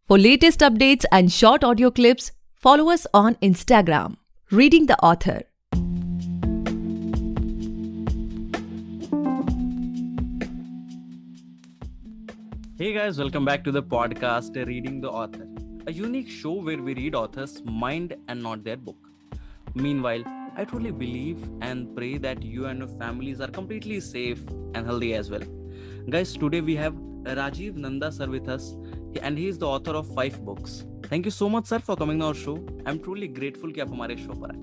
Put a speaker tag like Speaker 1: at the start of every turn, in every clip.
Speaker 1: For latest updates and short audio clips, follow us on Instagram, Reading the Author.
Speaker 2: Hey guys, welcome back to the podcast Reading the Author, a unique show where we read authors' mind and not their book. Meanwhile, I truly believe and pray that you and your families are completely safe and healthy as well. Guys, today we have Rajeev Nanda sir with us, and he is the author of 5 books. Thank you so much sir for coming on our show. I'm truly grateful कि आप हमारे show पर आए.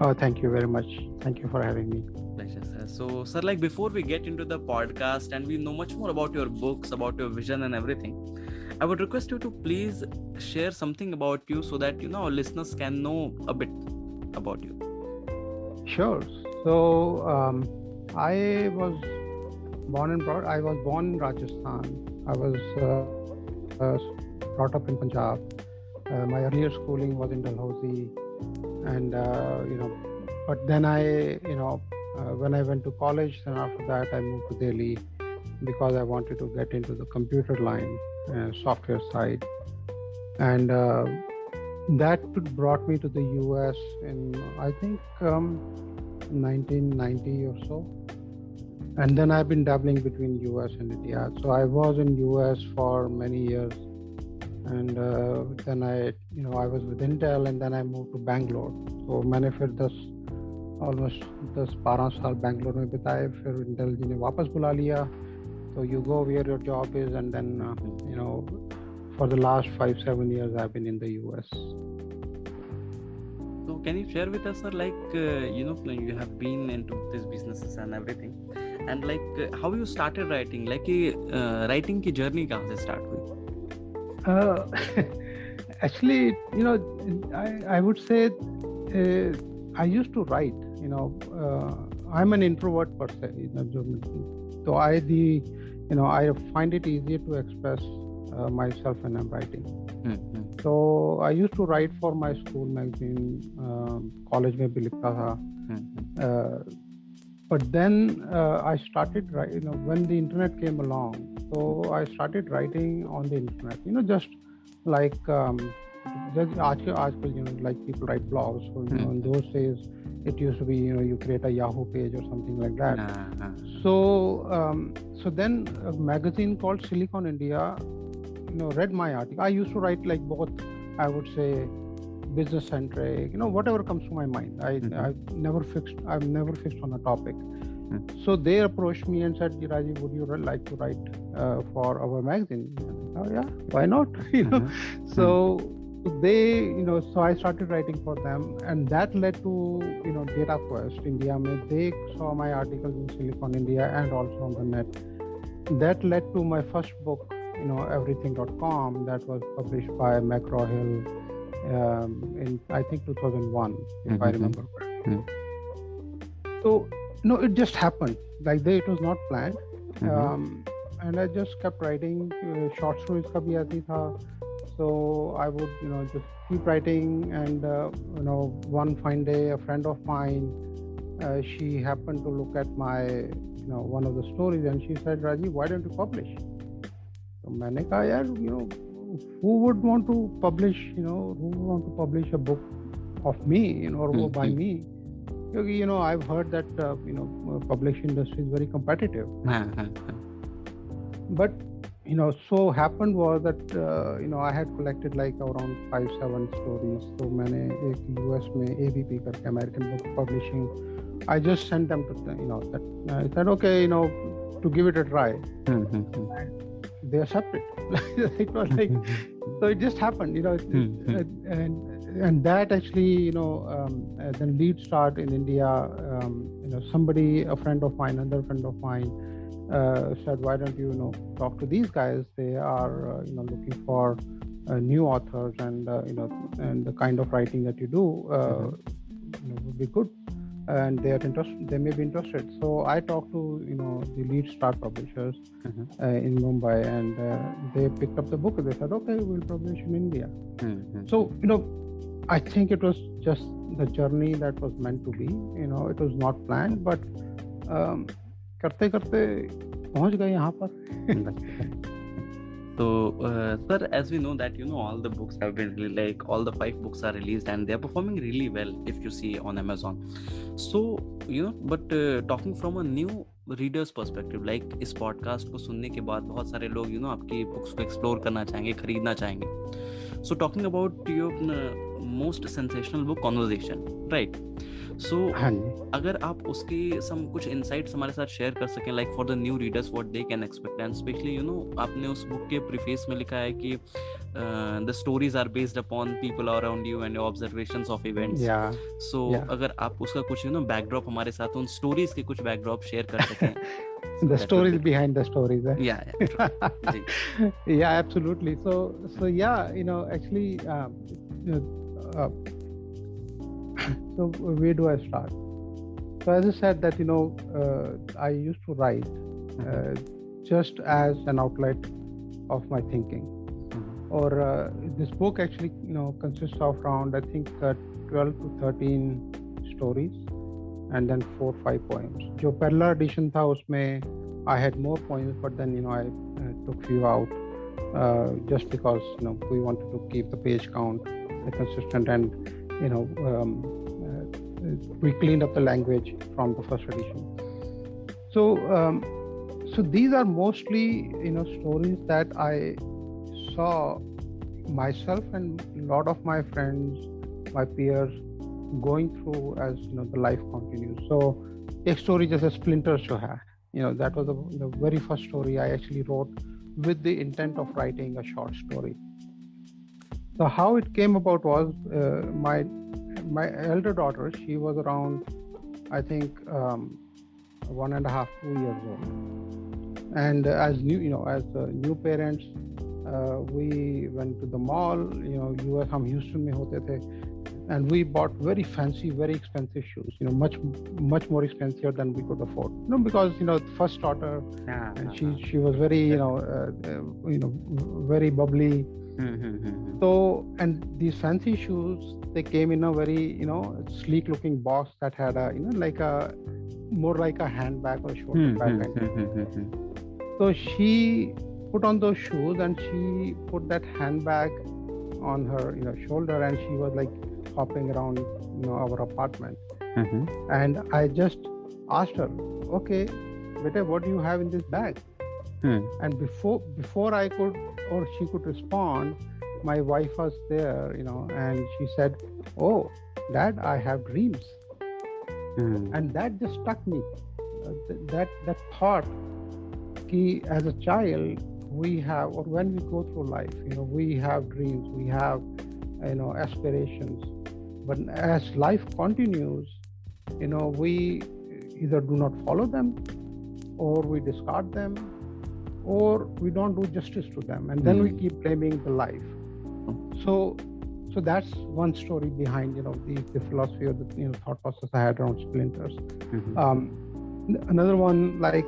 Speaker 3: Oh, thank you very much. Thank you for having me.
Speaker 2: Pleasure, sir. So, sir, before we get into the podcast and we know much more about your books, about your vision and everything, I would request you to please share something about you so that our listeners can know a bit about you.
Speaker 3: Sure. So, I was born in Rajasthan. I was brought up in Punjab. My earlier schooling was in Dalhousie, and but then when I went to college, then after that I moved to Delhi because I wanted to get into the computer line, software side, and that brought me to the US in I think 1990 or so. And then I've been dabbling between US and India. So I was in US for many years, and then I was with Intel, and then I moved to Bangalore. So मैंने फिर almost 10-12 साल बैंगलोर में बिताए. फिर Intel जी ने वापस बुला लिया. So you go where your job is, and then for the last 5-7 years I've been in the US.
Speaker 2: So can you share with us, sir, you have been into these businesses and everything, and how you started writing, writing की journey कहाँ से start हुई?
Speaker 3: Actually, I would say I used to write. I'm an introvert person. So I find it easier to express myself when I'm writing.
Speaker 2: Mm-hmm.
Speaker 3: So I used to write for my school magazine. College में भी लिखता था. But then I started writing. When the internet came along, so I started writing on the internet. Just like आजकल like people write blogs. So in those days it used to be you create a Yahoo page or something like that. So then a magazine called Silicon India read my article. I used to write both, I would say, business centric, whatever comes to my mind. I've never fixed on a topic. So they approached me and said, Rajeev, would you like to write for our magazine? Oh yeah, why not? So they, so I started writing for them, and that led to Data Quest India. They saw my articles in Silicon India and also on the net. That led to my first book, everything.com, that was published by McGraw-Hill in I think 2001, if I remember correctly. So it just happened. It was not planned. And I just kept writing. Short stories का भी आती था. So I would just keep writing, and one fine day a friend of mine, she happened to look at my one of the stories, and she said, Rajeev, why don't you publish? So मैंने कहा यार, who would want to publish a book of me, or by me? Because I've heard that publishing industry is very competitive. But so happened was that I had collected around 5-7 stories. So मैंने एक US में ABP करके American Book Publishing, I just sent them to that. I said okay, to give it a try. And they accepted. It was so it just happened, and that actually then Lead Start in India. Somebody, a friend of mine, another friend of mine, said, why don't you talk to these guys? They are looking for new authors, and and the kind of writing that you do would be good, and they may be interested. So I talked to the Lead Start publishers in Mumbai, and they picked up the book. They said, okay, we'll publish in India. So I think it was just the journey that was meant to be. It was not planned, but करते करते पहुंच गए यहाँ पर.
Speaker 2: So, sir, as we know that all the books have been all the 5 books are released and they are performing really well if you see on Amazon. So but talking from a new reader's perspective, like इस podcast को सुनने के बाद बहुत सारे लोग आपकी books को explore करना चाहेंगे, खरीदना चाहेंगे. So talking about your most sensational book, Conversation, right? So
Speaker 3: हाँ जी.
Speaker 2: अगर आप उसके कुछ insights हमारे साथ share कर सकें, like for the new readers what they can expect, and especially आपने उस book के preface में लिखा है कि the stories are based upon people around you and your observations of events.
Speaker 3: Yeah.
Speaker 2: So अगर आप उसका कुछ backdrop हमारे साथ उन stories के कुछ backdrop share कर सकें.
Speaker 3: The stories behind the stories.
Speaker 2: Yeah. True.
Speaker 3: Yeah, absolutely. So yeah, actually, so where do I start? So as I said that, I used to write just as an outlet of my thinking. Or this book actually, consists of around, I think, 12 to 13 stories and then 4-5 poems. जो पहला edition था उसमें I had more poems, but then I took few out just because we wanted to keep the page count consistent, and we cleaned up the language from the first edition. So these are mostly stories that I saw myself and a lot of my friends, my peers going through as the life continues. So एक story जैसे Splinters जो है, that was the very first story I actually wrote with the intent of writing a short story. So how it came about was my elder daughter, she was around, I think, 1.5, 2 years old, and as new parents, we went to the mall. US हम Houston में होते थे, and we bought very fancy, very expensive shoes. Much more expensive than we could afford. Because first daughter, and she was very very bubbly. So, and these fancy shoes, they came in a very sleek looking box that had a like a more like a handbag or shoulder bag. So she put on those shoes and she put that handbag on her shoulder, and she was like hopping around our apartment. And I just asked her, okay, beta, what do you have in this bag? And before I could or she could respond, my wife was there, and she said, oh, Dad, I have dreams. And that just struck me, that thought ki as a child we have, or when we go through life, we have dreams, we have aspirations, but as life continues, we either do not follow them, or we discard them, or we don't do justice to them, and then we keep blaming the life. So that's one story behind the philosophy of the thought process I had around Splinters. Another one like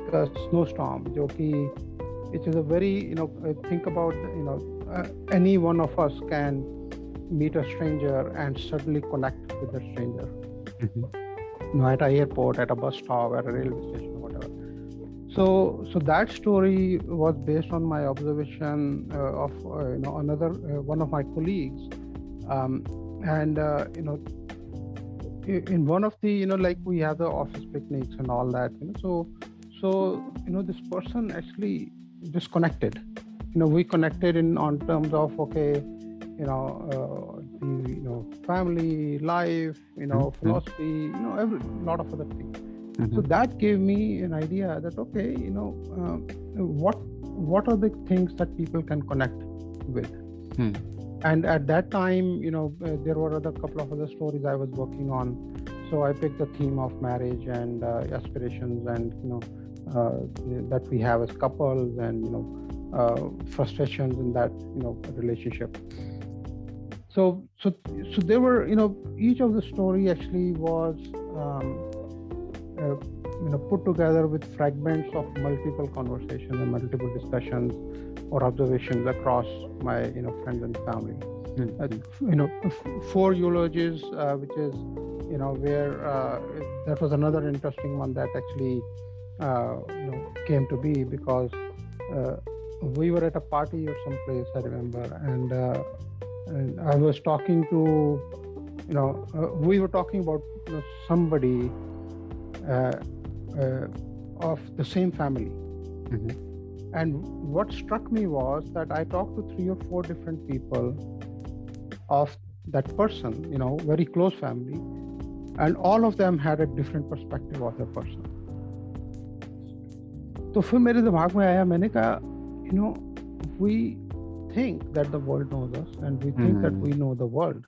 Speaker 3: Snowstorm, which is a very think about any one of us can meet a stranger and suddenly connect with the stranger. At an airport, at a bus stop, at a railway station, or whatever. So that story was based on my observation of another one of my colleagues, and in one of the like we have the office picnics and all that, so this person actually disconnected. We connected on terms of okay, family, life, philosophy, every lot of other things. So that gave me an idea that okay, what are the things that people can connect with. And at that time, there were a couple of other stories I was working on. So I picked the theme of marriage and aspirations, and that we have as couples, and frustrations in that relationship. So there were each of the story actually was put together with fragments of multiple conversations and multiple discussions or observations across my friends and family. 4 eulogies, which is where that was another interesting one that actually came to be, because we were at a party or someplace, I remember, and I was talking to, we were talking about somebody of the same family. And what struck me was that I talked to 3 or 4 different people of that person, very close family, and all of them had a different perspective of the person. तो फिर मेरे दिमाग में आया, मैंने कहा, we think that the world knows us and we think that we know the world.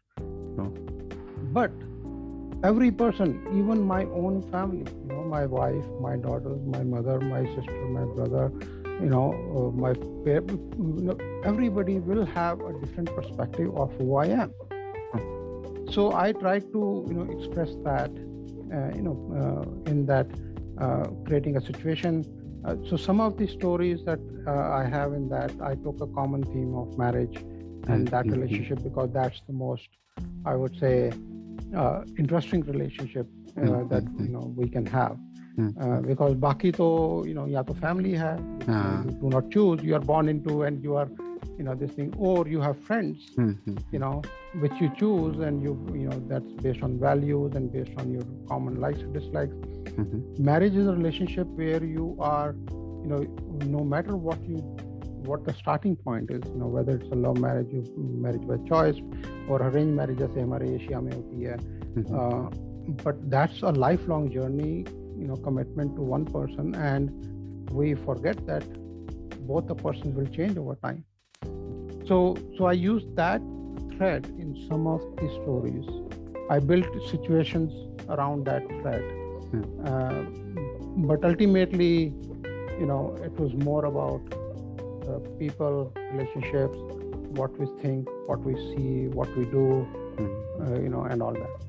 Speaker 3: But every person, even my own family, my wife, my daughters, my mother, my sister, my brother, my parents, everybody will have a different perspective of who I am. So I tried to, express that, in that creating a situation. So some of the stories that I have in that, I took a common theme of marriage and that relationship, because that's the most, I would say, interesting relationship that we can have. Because baki to, ya to family hai, you do not choose, you are born into, and you are, this thing, or you have friends, which you choose, and that's based on values and based on your common likes and dislikes. Marriage is a relationship where you are, no matter what the starting point is, whether it's a love marriage, marriage by choice, or arranged marriage, जैसे हमारे Asia में होती है, but that's a lifelong journey, commitment to one person, and we forget that both the persons will change over time. So I used that thread in some of the stories. I built situations around that thread. But ultimately, it was more about people, relationships, what we think, what we see, what we do, and all that.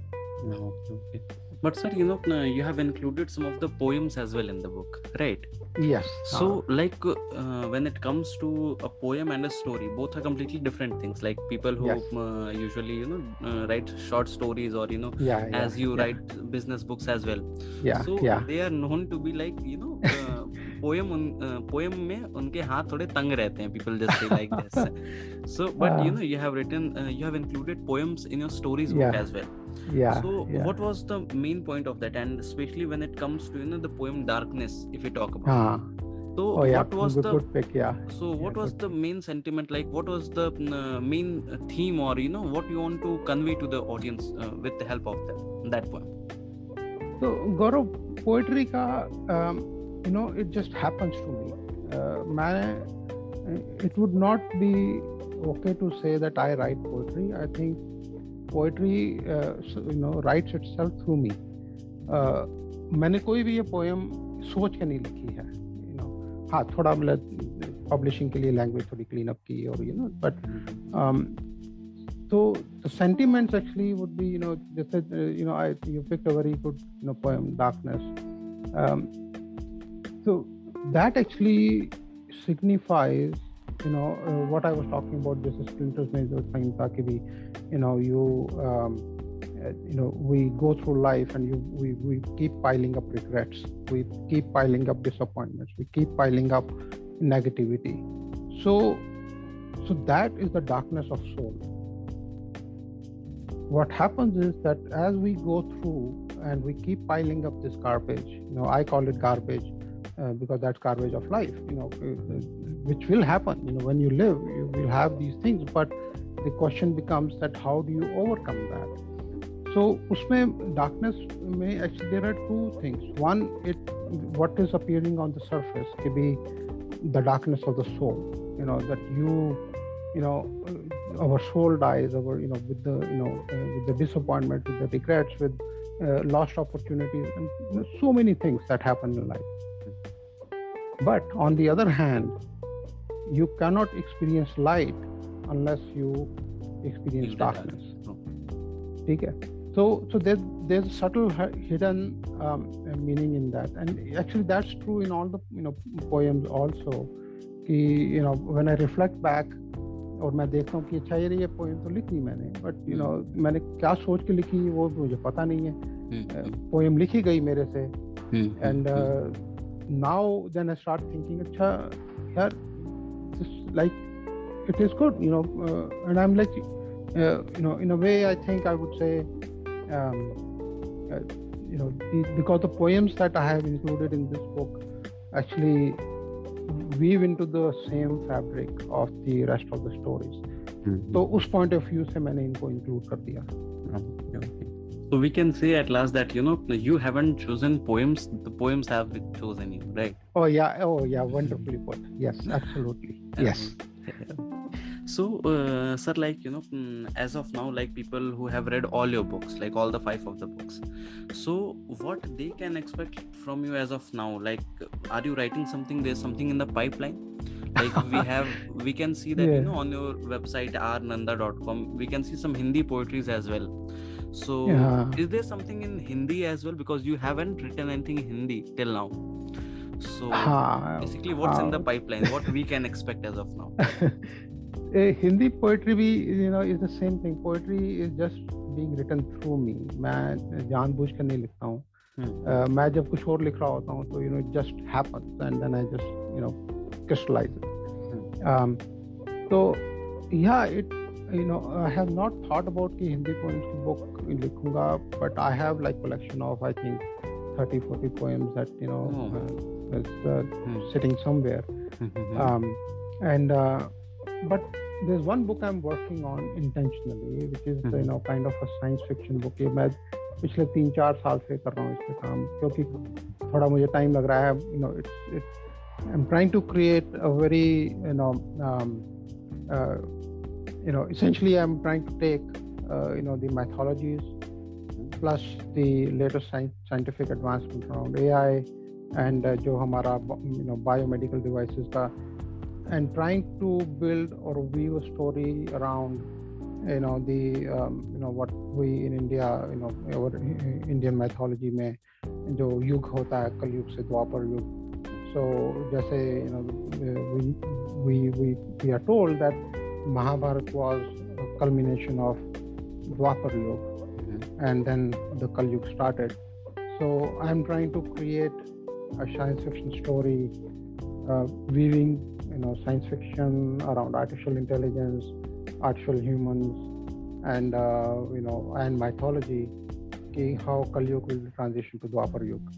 Speaker 2: Okay. But sir, you have included some of the poems as well in the book, right?
Speaker 3: Yes.
Speaker 2: So when it comes to a poem and a story, both are completely different things. Like people who usually, write short stories, or, as you write business books as well. So they are known to be like, poem में उनके हाथ थोड़े तंग रहते हैं, people just say like this. So but you have written, you have included poems in your stories book as well. So what was the main point of that, and especially when it comes to the poem Darkness, if you talk about so what was the good pick, so what was the main sentiment, like what was the main theme, or what you want to convey to the audience with the help of that poem?
Speaker 3: So Gaurav, poetry ka it just happens to me. It would not be okay to say that I write poetry. I think poetry writes itself through me. मैंने कोई भी ये poem सोच के नहीं लिखी है, हाँ थोड़ा मतलब पब्लिशिंग के लिए लैंग्वेज थोड़ी क्लीन अप की, और but so the sentiments actually would be you picked a very good poem, Darkness. So that actually signifies what I was talking about, this splinters mein jo time tha ki bhi we go through life and we keep piling up regrets, we keep piling up disappointments, we keep piling up negativity. So that is the darkness of soul. What happens is that as we go through and we keep piling up this garbage, I call it garbage because that's garbage of life, which will happen. When you live, you will have these things, but the question becomes that how do you overcome that? So usme darkness may actually there are two things. One, what is appearing on the surface can be the darkness of the soul, that our soul dies, with the disappointment, with the regrets, with lost opportunities, and so many things that happen in life. But on the other hand, you cannot experience light unless you experience darkness. Okay? So there's a subtle hidden meaning in that, and actually that's true in all the poems also. कि when I reflect back और मैं देखता हूँ कि अच्छा ये poem तो लिखी मैंने, बट मैंने क्या सोच के लिखी वो मुझे पता नहीं है. पोएम लिखी गई मेरे से, and now then I start thinking, अच्छा यार this like it is good, and I'm like, in a way, I think I would say, because the poems that I have included in this book actually weave into the same fabric of the rest of the stories. तो उस point of view से मैंने इनको include कर दिया.
Speaker 2: So we can say at last that you haven't chosen poems; the poems have chosen you, right?
Speaker 3: Oh yeah, wonderfully put. Yes, absolutely. Yes.
Speaker 2: So, sir, like as of now, like people who have read all your books, like all the 5 of the books, so what they can expect from you as of now? Like, are you writing something? There's something in the pipeline. Like we can see that
Speaker 3: Yeah.
Speaker 2: on your website rnanda.com, we can see some Hindi poetries as well. So,
Speaker 3: Yeah.
Speaker 2: is there something in Hindi as well? Because you haven't written anything in Hindi till now. So, basically, what's in the pipeline? What we can expect as of now?
Speaker 3: Hindi poetry भी is the same thing. Poetry is just being written through me. मैं जानबूझ कर नहीं लिखता हूँ. मैं जब कुछ और लिख रहा होता हूँ तो it just happens and then I just crystallize it. So yeah, I have not thought about कि Hindi poems की book लिखूंगा, but I have like collection of I think 30-40 poems that is sitting somewhere. But there's one book I'm working on intentionally, which is kind of a science fiction book. ये मैं पिछले 3-4 साल से कर रहा हूँ इस पे काम, क्योंकि थोड़ा मुझे टाइम लग रहा है. I'm trying to create a very essentially I'm trying to take the mythologies plus the latest scientific advancement around AI and जो हमारा biomedical devices का, and trying to build or weave a story around the what we in India our Indian mythology में जो युग होता है कलयुग से द्वापर युग. So जैसे we are told that Mahabharata was a culmination of Dwapar Yuga, and then the Kal Yuga started. So I'm trying to create a science fiction story, weaving science fiction around artificial intelligence, artificial humans, and and mythology, how Kal Yuga will transition to Dwapar Yuga.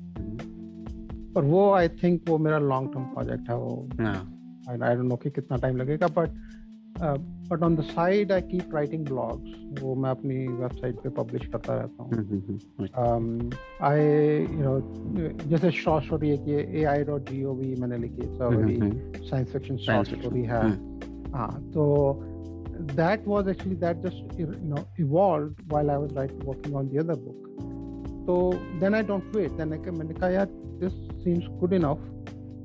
Speaker 3: पर वो I think वो मेरा long term project है. वो I don't know कि कितना time लगेगा, but on the side I keep writing blogs. वो मैं अपनी वेबसाइट पे पब्लिश करता रहता हूँ. जैसे शॉर्ट स्टोरी है कि AI.gov मैंने लिखी, साइंस फिक्शन शॉर्ट स्टोरी है. हाँ, तो that was actually that just evolved while I was working on the other book. So then I don't wait. Then मैंने कहा यार this seems good enough,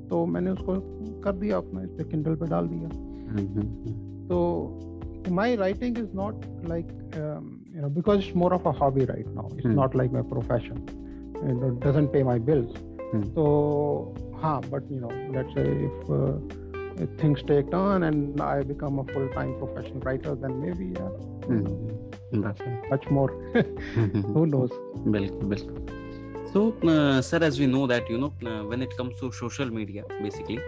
Speaker 3: तो मैंने उसको कर दिया, अपना इस पे Kindle पे डाल दिया. So my writing is not like because it's more of a hobby right now. It's not like my profession. It doesn't pay my bills. So हाँ, but let's say if things take turn and I become a full-time professional writer, then maybe much more. Who knows?
Speaker 2: बिल्कुल. So, sir, as we know that when it comes to social media, basically,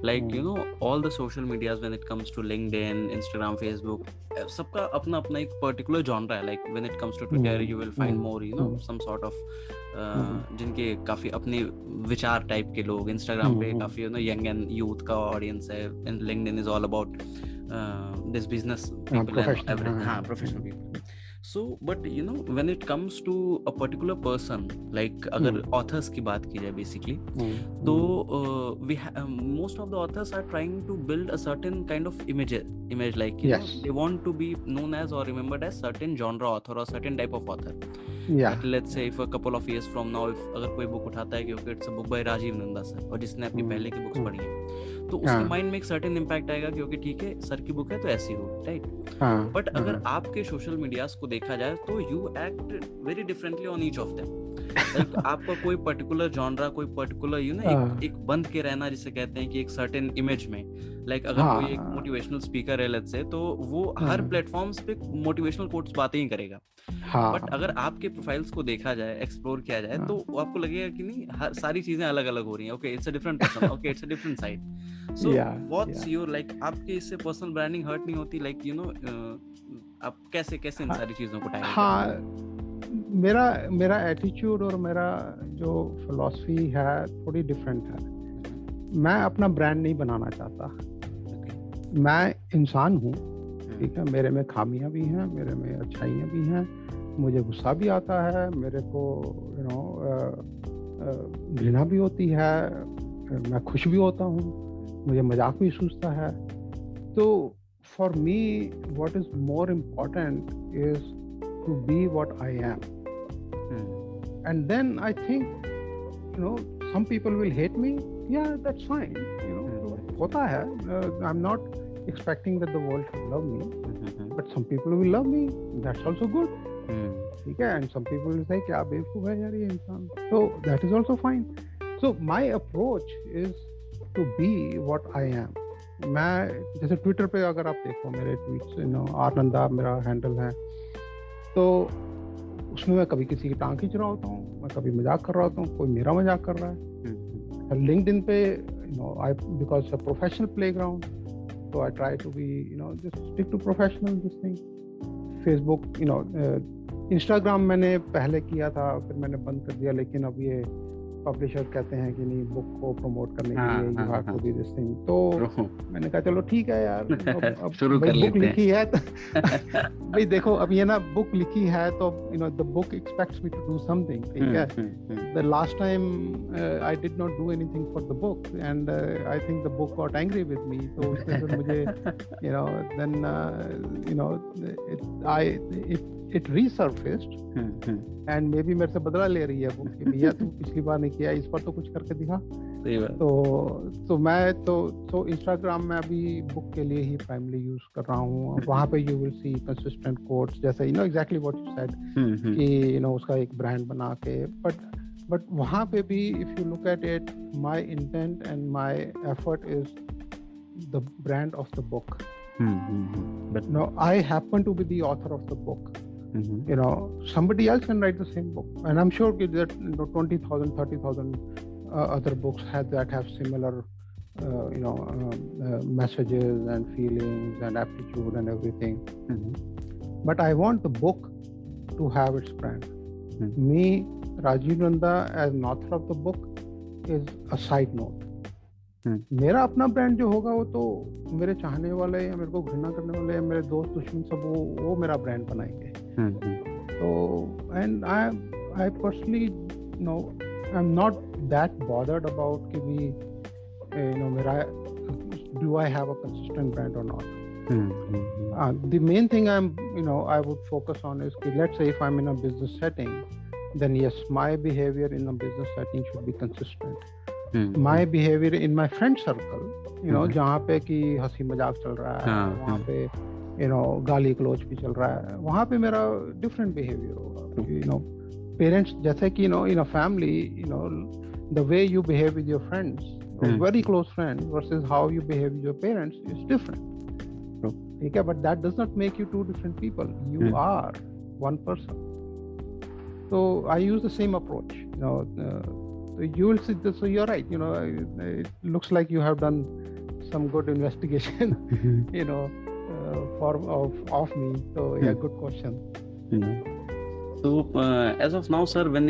Speaker 2: like all the social medias, when it comes to LinkedIn, Instagram, Facebook, सबका अपना अपना एक particular genre है. Like when it comes to Twitter, you will find more some sort of जिनके काफी अपने विचार type के लोग. Instagram पे काफी young and youth का audience है, and LinkedIn is all about this business people and everything. Professional people. So, but when it comes to a particular person, like अगर authors की बात की जाए basically, तो most of the authors are trying to build a certain kind of image like they want to be known as or remembered as certain genre author or certain type of author. But let's say if a couple of years from now, if अगर कोई book उठाता है कि it's a book by Rajeev Nanda sir, और जिसने अपनी पहले की बुक्स पढ़ी हैं, तो उसके माइंड में एक सर्टेन इम्पैक्ट आएगा क्योंकि ठीक है सर की बुक है तो ऐसी हो, राइट. बट अगर आपके सोशल मीडियाज को देखा जाए तो you act very differently on each of them. Like आपका कोई पर्टिकुलर जॉनरा, कोई पर्टिकुलर एक बंध के रहना जिसे कहते हैं कि एक सर्टेन इमेज में, लाइक अगर कोई एक मोटिवेशनल स्पीकर है लेट्स से, तो वो हर प्लेटफॉर्म्स पे मोटिवेशनल कोट्स बातें ही करेगा। बट अगर आपके प्रोफाइल्स को देखा जाए, एक्सप्लोर किया जाए, तो आपको लगेगा कि नहीं, हर सारी चीजें अलग अलग हो रही हैं। Okay, it's a different person, okay, it's a different side. So what's your, like आपके इससे पर्सनल ब्रांडिंग हर्ट नहीं होती? लाइक आप कैसे कैसे इन सारी चीजों को टैकल करते हैं?
Speaker 3: मेरा एटीट्यूड और मेरा जो फिलॉसफी है थोड़ी डिफरेंट है। मैं अपना ब्रांड नहीं बनाना चाहता। मैं इंसान हूँ, ठीक है, मेरे में खामियां भी हैं, मेरे में अच्छाइयाँ भी हैं, मुझे गुस्सा भी आता है, मेरे को घृणा भी होती है, मैं खुश भी होता हूँ, मुझे मजाक भी सूझता है। तो for me what is more important is to be what I am, and then I think some people will hate me, yeah, that's fine, होता है। I'm not expecting that the world should love me, but some people will love me, that's also good, ठीक है, and some people will say क्या बेवकूफ है यार ये इंसान, so that is also fine. So my approach is to be what I am. मैं जैसे ट्विटर पे अगर आप देखो मेरे ट्वीट्स, आर नंदा मेरा हैंडल है, तो उसमें मैं कभी किसी की टांग खींच रहा होता हूँ, मैं कभी मजाक कर रहा होता हूँ, कोई मेरा मजाक कर रहा है। लिंक्डइन पे I because a professional playground, तो I try to be just stick to professional this thing. Facebook, Instagram मैंने पहले किया था, फिर मैंने बंद कर दिया, लेकिन अब ये पब्लिशर कहते हैं कि नहीं, बुक को प्रमोट करने के लिए you have to do this thing, तो मैंने कहा चलो ठीक है यार, अब
Speaker 2: शुरू कर
Speaker 3: बुक लिखी है तो भाई देखो, अब ये ना बुक लिखी है तो the book expects me to do something, ठीक है। The last time I did not do anything for the book and I think the book got angry with me, तो उससे फिर मुझे then it resurfaced and maybe मेरे से बदला ले रही है वो कि भैया तू पिछली बार नहीं किया, इस बार तो कुछ करके दिखा।
Speaker 2: सही बात।
Speaker 3: तो मैं तो इंस्टाग्राम में अभी बुक के लिए ही प्राइमरी यूज कर रहा हूँ। वहाँ पे you will see consistent quotes, जैसे एग्जैक्टली व्हाट यू सेड कि उसका एक ब्रांड बना के, बट वहाँ पे भी if you look at it, my intent and my effort is the brand of the book. But no, I happen to be the author of the book. Somebody else can write the same book, and I'm sure that 20,000, 30,000 other books have similar messages and feelings and aptitude and everything. But I want the book to have its brand. Me, Rajeev Nanda, as an author of the book is a side note. मेरा अपना brand जो होगा वो तो मेरे चाहने वाले या मेरे को घृणा करने वाले या मेरे दोस्त दुश्मन सब वो मेरा ब्रांड बनाएंगे। तो and I personally I am not that bothered about कि भी मेरा do I have a consistent brand or not. The main thing I would focus on is कि let's say if I'm in a business setting, then yes, my behavior in a business setting should be consistent. My behavior in my friend circle, जहाँ पे कि हंसी मजाक चल रहा है, वहाँ पे गाली गलौज भी चल रहा है, वहाँ पे मेरा डिफरेंट बिहेवियर होगा। पेरेंट्स जैसे कि in a family, the way you behave with your friends, very close friends, versus how you behave with your parents is different. ठीक है, but that does not make you two different people. You are one person. So I use the same approach. You will see this, so you're right. It looks like you have done some good investigation, of me. So yeah, good question.
Speaker 2: So as of now, sir, when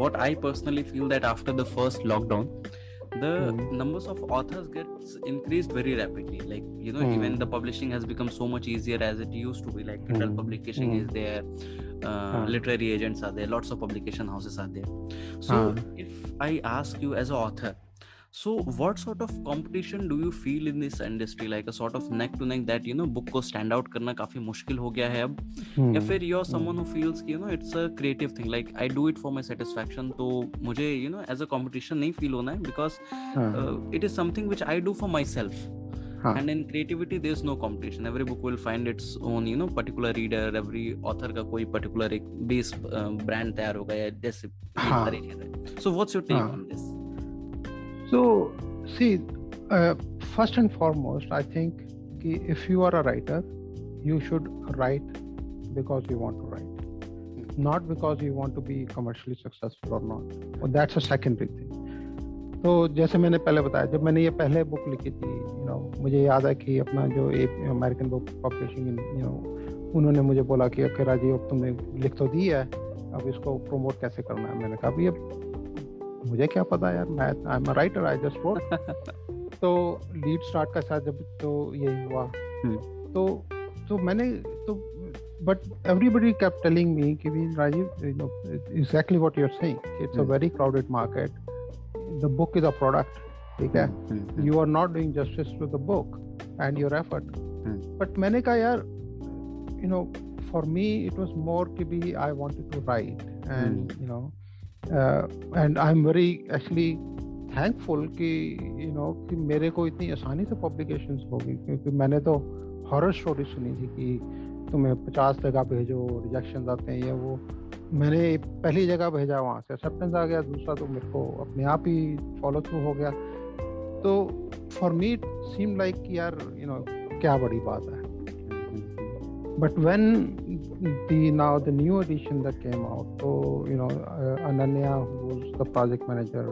Speaker 2: what I personally feel that after the first lockdown, the numbers of authors gets increased very rapidly. Like even the publishing has become so much easier as it used to be. Like Kindle publication is there, literary agents are there, lots of publication houses are there. So if I ask you as an author, so what sort of competition do you feel in this industry? Like a sort of neck to neck that book को stand out करना काफी मुश्किल हो गया है अब, या फिर you're someone who feels कि it's a creative thing, like I do it for my satisfaction, तो मुझे as a competition नहीं feel होना है, because it is something which I do for myself.
Speaker 3: हाँ
Speaker 2: and in creativity there's no competition. Every book will find its own particular reader. Every author का कोई particular एक base brand तैयार होगा या जैसे ये
Speaker 3: हाँ
Speaker 2: सारी चीजें. So what's your take
Speaker 3: हाँ.
Speaker 2: on this?
Speaker 3: So see, first and foremost, I think कि if you are a writer, you should write because you want to write, not because you want to be commercially successful or not. Well, that's a secondary thing. तो जैसे मैंने पहले बताया, जब मैंने ये पहले बुक लिखी थी, मुझे याद है कि अपना जो अमेरिकन बुक पब्लिशिंग, उन्होंने मुझे बोला कि ओके राजीव, अब तुमने लिख तो दी है, अब इसको प्रमोट कैसे करना है. मैंने कहा भैया मुझे क्या पता यार, मैं I am a writer, I just wrote. तो लीड स्टार्ट का साथ जब तो यही हुआ, तो मैंने तो but everybody kept telling me कि भी Rajeev, exactly what you are saying, it's a very crowded market, the book is a product, ठीक है, you are not doing justice to the book and your effort. But मैंने कहा यार, for me it was more कि भी आई wanted to write, and and I am very actually thankful कि मेरे को इतनी आसानी से पब्लिकेशंस हो गई, क्योंकि मैंने तो हॉरर स्टोरी सुनी थी कि तुम्हें 50 जगह भेजो, रिजेक्शन आते हैं, ये वो. मैंने पहली जगह भेजा, वहाँ से एक्सेप्टेंस आ गया, दूसरा तो मेरे को अपने आप ही फॉलो थ्रू हो गया. तो for me it seem like कि यार क्या बड़ी बात है. But when the new edition that came out, so Ananya, who was the project manager,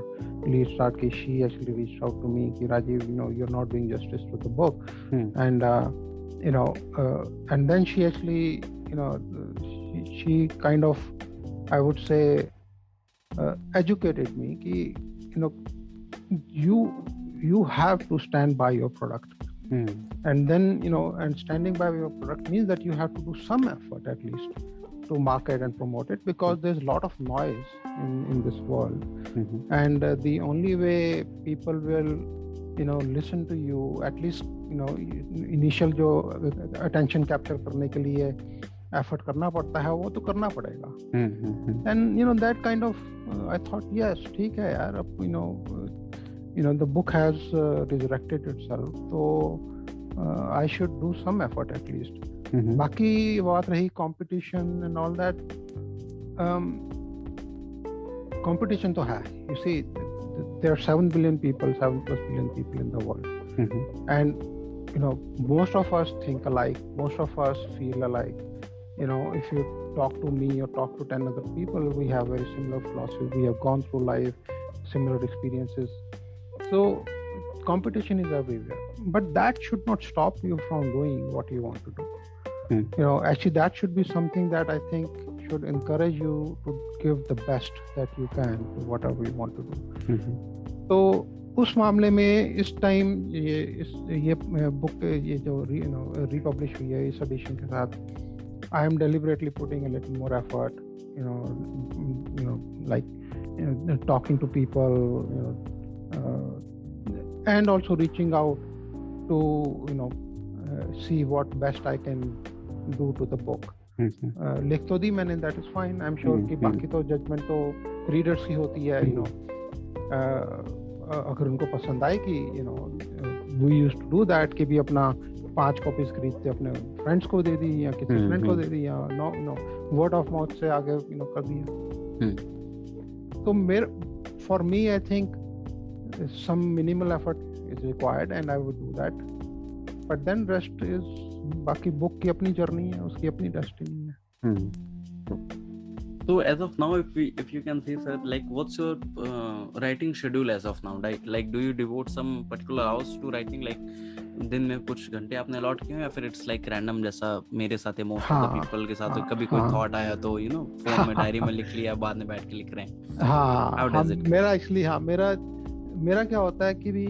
Speaker 3: lead start, she actually reached out to me, ki Rajeev, you're not doing justice to the book, and and then she actually, she kind of, I would say, educated me ki you have to stand by your product. And then and standing by your product means that you have to do some effort at least to market and promote it, because there's a lot of noise in this world. And the only way people will listen to you, at least initial जो attention capture करने के लिए effort करना पड़ता है, वो तो करना पड़ेगा. And that kind of I thought, yes, ठीक है यार, अब the book has resurrected itself, so I should do some effort at least. बाकी बात रही competition and all that, competition तो है. You see, there are 7 billion people, 7+ billion people in the world, and most of us think alike, most of us feel alike. If you talk to me or talk to 10 other people, we have very similar philosophy, we have gone through life, similar experiences. So competition is everywhere, but that should not stop you from doing what you want to do. Actually that should be something that I think should encourage you to give the best that you can to whatever you want to do. तो उस मामले में इस time ये book ये जो republish हुई है इस एडिशन के साथ, I am deliberately putting a little more effort, like talking to people, and also reaching out to see what best I can do to the book. लिख तो दी मैंने, that is fine. I'm sure कि बाकी तो judgment तो readers की होती है. अगर उनको पसंद आए कि we used to do that कि भी अपना 5 कॉपीज खरीदते अपने फ्रेंड्स को दे दी या किसी फ्रेंड को दे दी, या वर्ड ऑफ माउथ से आगे कर दिया. तो for me I think some minimal effort is required and I would do that, but then rest is बाकी बुक की अपनी जर्नी है, उसकी अपनी डेस्टिनी है.
Speaker 2: So as of now, if you can say, sir, like what's your writing schedule as of now? Like do you devote some particular hours to writing? Like दिन में कुछ घंटे आपने अलॉट किए हैं, या फिर it's like random जैसा मेरे साथ है, most of the people के साथ, कभी कोई thought आया तो फोन में डायरी में लिख लिया, बाद में बैठ के लिख रहे हैं. How does it?
Speaker 3: मेरा एक्चुअली मेरा क्या होता है कि भी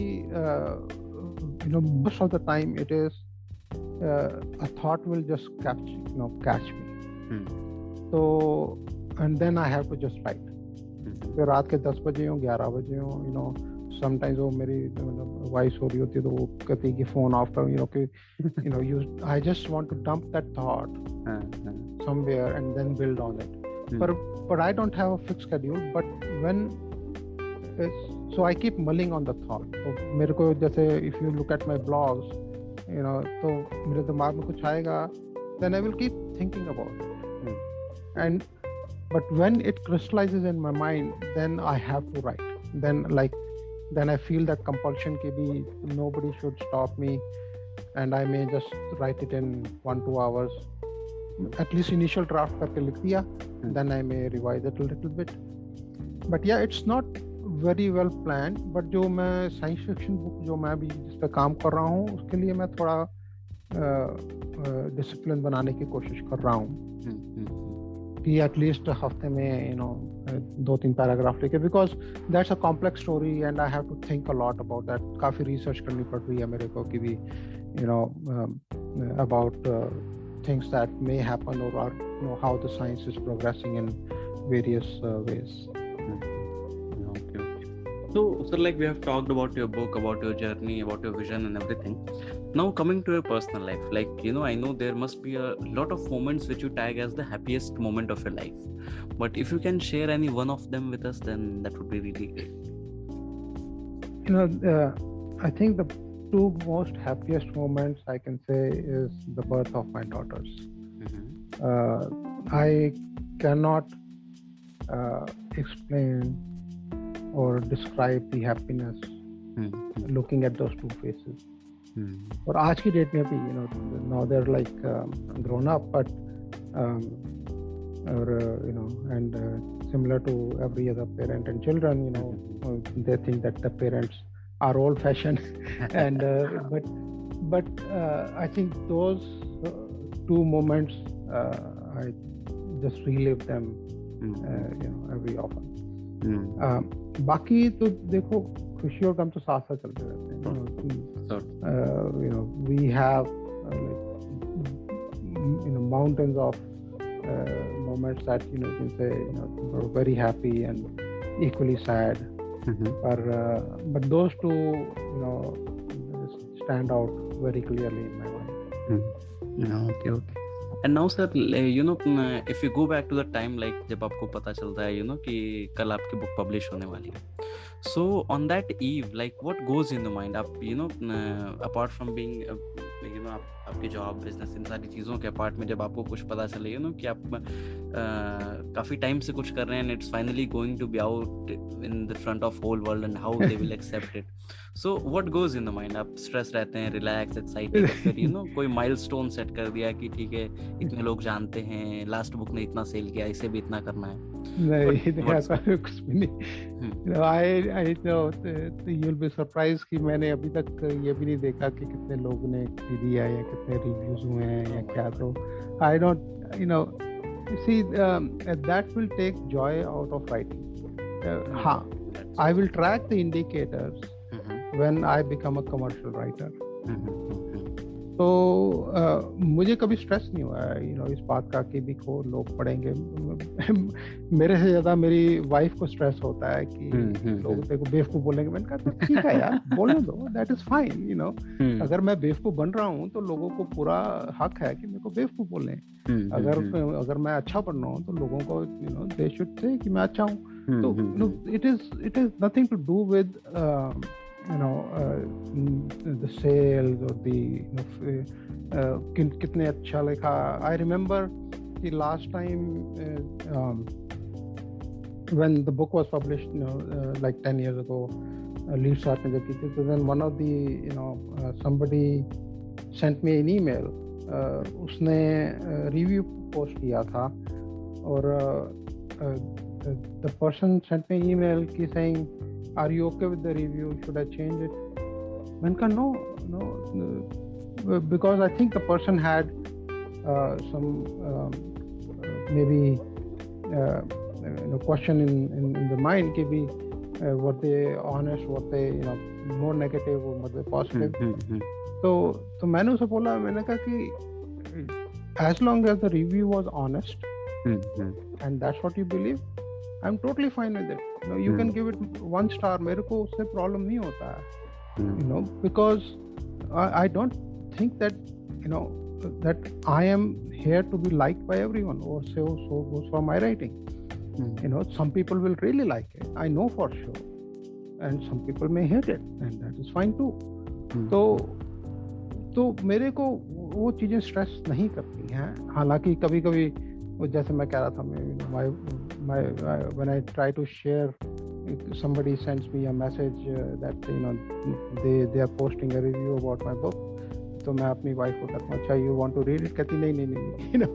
Speaker 3: most of the time it is a thought will just catch me. So and then I have to just write. फिर रात के 10 बजे हो, 11 बजे हो, sometimes वो मेरी वॉइस हो रही होती है तो वो कहती है कि फोन ऑफ करो, कि I just want to dump that thought somewhere and then build on it. But I don't have a fixed schedule, but when so I keep mulling on the thought. तो मेरे को जैसे if you look at my blogs, तो मेरे दिमाग में कुछ आएगा, then I will keep thinking about it. And but when it crystallizes in my mind, then I have to write. Then I feel that compulsion कि भी nobody should stop me, and I may just write it in 1-2 hours. At least initial draft करके लिख दिया, then I may revise it a little bit. But yeah, it's not very well planned. But जो मैं science fiction book जो मैं अभी जिस पे काम कर रहा हूँ, उसके लिए मैं थोड़ा डिसिप्लिन बनाने की कोशिश कर रहा हूँ कि एटलीस्ट हफ्ते में 2-3 पैराग्राफ लिखे, because that's a complex story and I have to think a lot about that. काफ़ी रिसर्च करनी पड़ रही है मेरे को कि भी about things that may happen, or how the science is progressing in various ways.
Speaker 2: Okay. So like we have talked about your book, about your journey, about your vision and everything. Now coming to your personal life, like I know there must be a lot of moments which you tag as the happiest moment of your life, but if you can share any one of them with us, then that would be really great.
Speaker 3: I think the 2 most happiest moments I can say is the birth of my daughters. I cannot explain or describe the happiness looking at those 2 faces. और आज की date में भी now they're like grown up, but and similar to every other parent and children, they think that the parents are old fashioned and but I think those 2 moments I just relive them every often. बाकी तो देखो खुशी और गम तो साथ साथ चलते रहते हैं. We have mountains of moments that you can say we're very happy and equally sad. But those 2 stand out very clearly in my mind.
Speaker 2: Okay. And now sir, if you go back to the time like जब आपको पता चलता है कि कल आपकी book publish होने वाली है, so on that eve, like what goes in the mind? आप apart from being आपकी जॉब, बिजनेस, इन सारी चीज़ों के अपार्ट में जब आपको कुछ पता चले कि आप काफ़ी टाइम से कुछ कर रहे हैं and it's finally going to be out in the front of whole world and how they will accept it, so what goes in the mind? आप स्ट्रेस रहते हैं, रिलैक्स, एक्साइटेड, फिर कोई माइलस्टोन सेट कर दिया कि ठीक है इतने लोग जानते हैं, लास्ट बुक ने इतना सेल किया, इसे भी इतना करना है?
Speaker 3: नहीं, ऐसा कुछ भी नहीं. I know you'll be surprised कि मैंने अभी तक ये भी नहीं देखा कि कितने लोगों ने खरीदी है या कितने रिव्यूज हुए हैं या क्या. तो I don't see that will take joy out of writing. I will track the indicators when I become a commercial writer. तो मुझे कभी स्ट्रेस नहीं हुआ है इस बात का कि भी को लोग पढ़ेंगे. मेरे से ज़्यादा मेरी वाइफ को स्ट्रेस होता है कि लोग तेरे को बेवकूफ़ बोलेंगे. मैंने कहा ठीक है यार, बोलने दो, दैट इज़ फाइन. अगर मैं बेवकूफ़ बन रहा हूँ तो लोगों को पूरा हक है कि मेरे को बेवकूफ़ बोलें. अगर मैं अच्छा पढ़ रहा हूँ तो लोगों को दे शुड से कि मैं अच्छा हूँ. तो it is nothing to do with the sales or the कितने अच्छा लिखा. I remember the last time when the book was published like 10 years ago, lead start ने जब की थी, so then one of the somebody sent me an email. उसने review post किया था और the person sent me an email saying, are you okay with the review? Should I change it? मैंने कहा no, because I think the person had some maybe question in the mind कि भी were they honest, were they more negative or were they positive. तो मैंने उसे बोला, मैंने कहा कि as long as the review was honest and that's what you believe, I'm totally fine with it. You can give it 1 star. मेरे को उससे प्रॉब्लम नहीं होता है. Because I don't think that that I am here to be liked by everyone, or so goes for my writing. Some people will really like it, I know for sure, and some people may hate it, and that is fine too. तो मेरे को वो चीज़ें stress नहीं करती हैं. हालांकि कभी कभी वो जैसे मैं कह रहा था, मैं when I try to share, somebody sends me a message that they are posting a review about my book. तो मैं अपनी वाइफ को कहता हूँ, अच्छा you want to read it? कहती नहीं,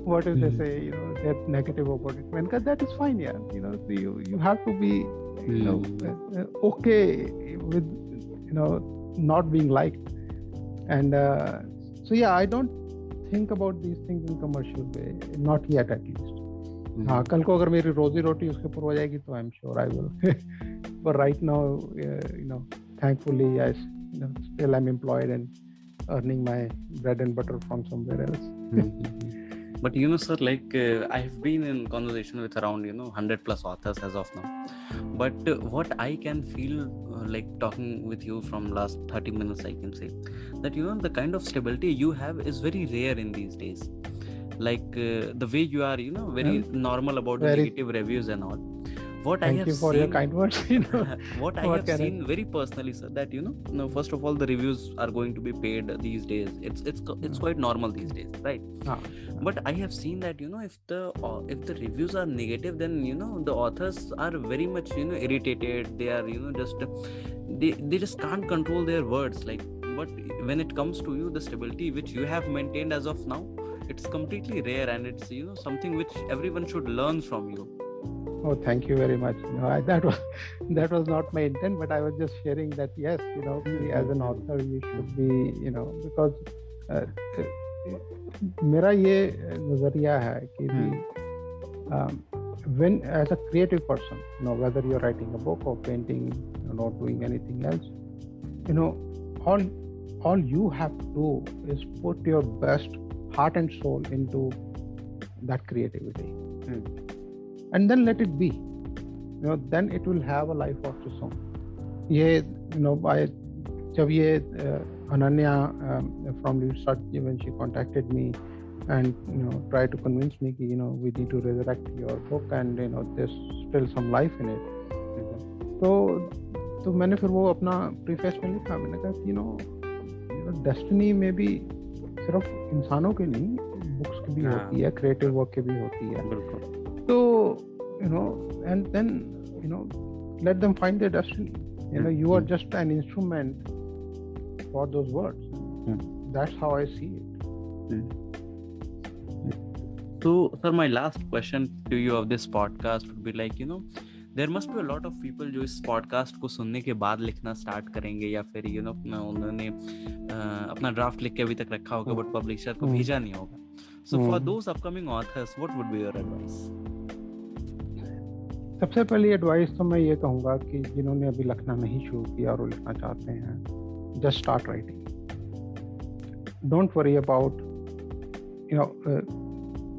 Speaker 3: what if they say they're negative about it? मैंने कहा that is fine, yeah, so you have to be okay with not being liked. And so yeah, I don't think about these things in commercial way, not yet at least. हाँ, कल को अगर मेरी रोजी रोटी उसके ऊपर हो जाएगी तो I'm sure I will. But right now, thankfully, still I'm employed and earning my bread and butter from somewhere else.
Speaker 2: But sir, like I have been in conversation with around 100 plus authors as of now. But what I can feel like talking with you from last 30 minutes, I can say that the kind of stability you have is very rare in these days. Like the way you are, very normal about the negative reviews and all. What
Speaker 3: Thank you for your kind words.
Speaker 2: What I have seen very personally, sir, that first of all, the reviews are going to be paid these days. It's quite normal these days, right? But I have seen that if the reviews are negative, then the authors are very much irritated. They are they just can't control their words. Like, but when it comes to the stability which you have maintained as of now, it's completely rare, and it's something which everyone should learn from you.
Speaker 3: Oh, thank you very much. That was not my intent, but I was just sharing that yes, as an author you should be, because मेरा ये नजरिया है कि when as a creative person, whether you're writing a book or painting, not doing anything else, all you have to do is put your best heart and soul into that creativity. And then let it be. Then it will have a life of its own. जब ये Ananya from Research, when she contacted me and tried to convince me कि we need to resurrect your book and there's still some life in it. तो मैंने फिर वो अपना preface में लिखा. मैंने कहा कि डेस्टिनी में भी सिर्फ इंसानों की नहीं, बुक्स की भी होती है, क्रिएटिव वर्क की भी होती है. So and then let them find their destiny. You are just an instrument for those words. That's how I see it.
Speaker 2: So sir, my last question to you of this podcast would be like, there must be a lot of people जो इस podcast को सुनने के बाद लिखना start करेंगे, या फिर उन्होंने अपना ड्राफ्ट लिख के अभी तक रखा होगा बट पब्लिशर को भेजा नहीं होगा. So for those upcoming authors, what would be your advice?
Speaker 3: सबसे पहली एडवाइस तो मैं ये कहूँगा कि जिन्होंने अभी लिखना नहीं शुरू किया और वो लिखना चाहते हैं, just start writing. Don't worry about,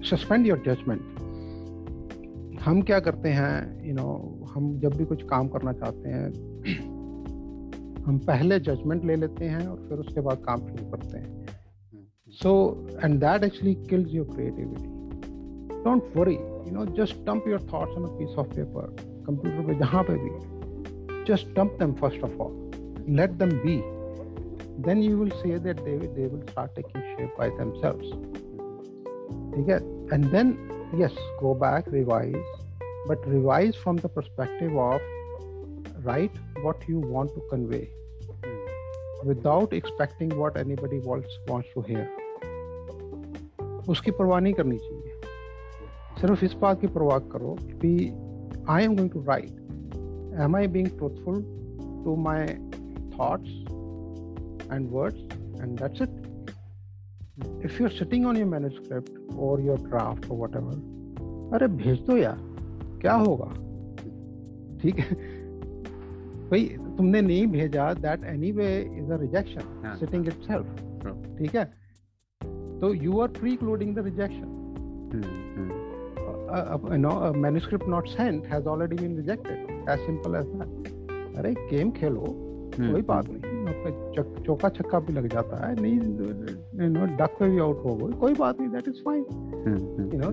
Speaker 3: suspend your judgment. हम क्या करते हैं, हम जब भी कुछ काम करना चाहते हैं, हम पहले जजमेंट ले लेते हैं और फिर उसके बाद काम शुरू करते हैं. So, and that actually kills your creativity. Don't worry, just dump your thoughts on a piece of paper, computer पे जहाँ पे भी, just dump them first of all, let them be. Then you will see that they will start taking shape by themselves. ठीक है? And then yes, go back, revise, but revise from the perspective of write what you want to convey, without expecting what anybody else wants to hear. उसकी परवाह नहीं करनी चाहिए. सिर्फ इस बात की परवाह करो कि I am going to write. Am I being truthful to my thoughts and words? And that's it. If you're sitting on your manuscript or your draft or whatever, अरे भेज दो यार, क्या होगा? ठीक है भाई, तुमने नहीं भेजा, that anyway is a rejection sitting itself. ठीक है? So you are precluding the rejection. A manuscript not sent has already been rejected. As simple as that. अरे गेम खेलो, कोई बात नहीं, चौका छक्का भी लग जाता है, नहीं डक पे भी आउट हो गई, कोई बात नहीं, that is fine.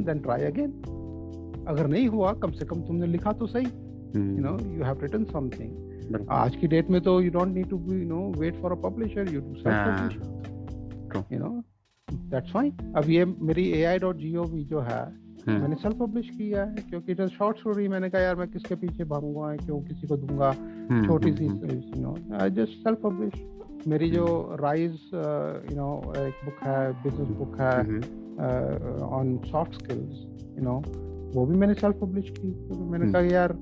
Speaker 3: Then try again. अगर नहीं हुआ, कम से कम तुमने लिखा तो सही. You have written something. आज की डेट में तो you don't need to wait for a publisher. You do self-publish.
Speaker 2: True.
Speaker 3: you know, that's fine. अब ये मेरी AI.gov जो है मैंने सेल्फ पब्लिश किया है क्योंकि इट इज शॉर्ट स्टोरी. मैंने कहा यार मैं किसके पीछे भागूंगा, क्यों किसी को दूंगा, छोटी सी, you know, I just self publish. मेरी जो राइज यू नो एक बुक है, बिजनेस बुक है on soft skills, you know, वो भी मैंने सेल्फ पब्लिश की. तो मैंने कहा यार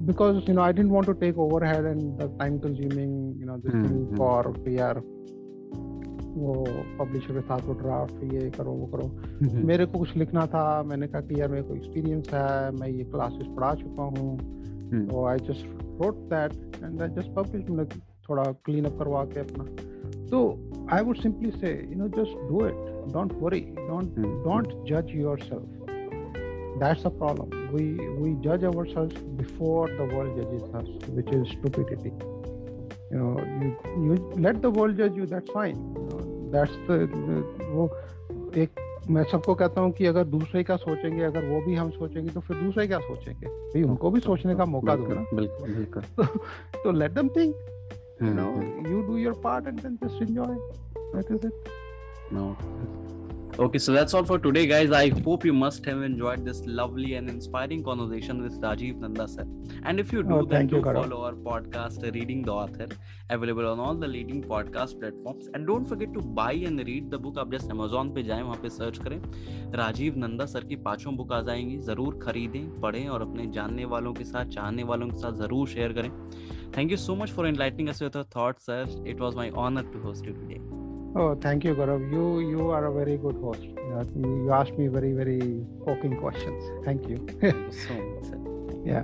Speaker 3: because you know I didn't want to take overhead and the time consuming, you know, this thing for यार वो पब्लिशर के साथ वो ड्राफ्ट ये करो वो करो. मेरे को कुछ लिखना था. मैंने कहा कि यार मेरे को एक्सपीरियंस है, मैं ये क्लासेस पढ़ा चुका हूँ, तो आई just wrote that and I just publish. मतलब थोड़ा क्लीन अप करवा के अपना. तो आई वुड सिंपली से, you know, just do it, don't worry, don't जज yourself. That's the problem. We judge ourselves before the world judges us, which is stupidity. You know, you let the world judge you. That's fine. You know, that's वो एक मैं सबको कहता हूँ कि अगर दूसरे का सोचेंगे, अगर वो भी हम सोचेंगे, तो फिर दूसरे क्या सोचेंगे? भाई उनको भी सोचने का मौका दो ना. बिल्कुल. तो let them think. You know, you do your part and then just enjoy. That is it.
Speaker 2: No. Okay, so that's all for today, guys. I hope you must have enjoyed this lovely and inspiring conversation with Rajeev Nanda sir. And if you do, then do follow our podcast, Reading the Author, available on all the leading podcast platforms. And don't forget to buy and read the book. आप just Amazon पे जाएं, वहाँ पे search करें, Rajiv Nanda sir की 5 book आ जाएंगी. ज़रूर खरीदें, पढ़ें और अपने जानने वालों के साथ, चाहने वालों के साथ ज़रूर शेयर करें. Thank you so much for enlightening us with your thoughts, sir. It was my honor to host you today.
Speaker 3: Oh, thank you, Gaurav. You are a very good host. You asked me very, very poking questions. Thank you.
Speaker 2: Thank you so much, sir.
Speaker 3: Yeah.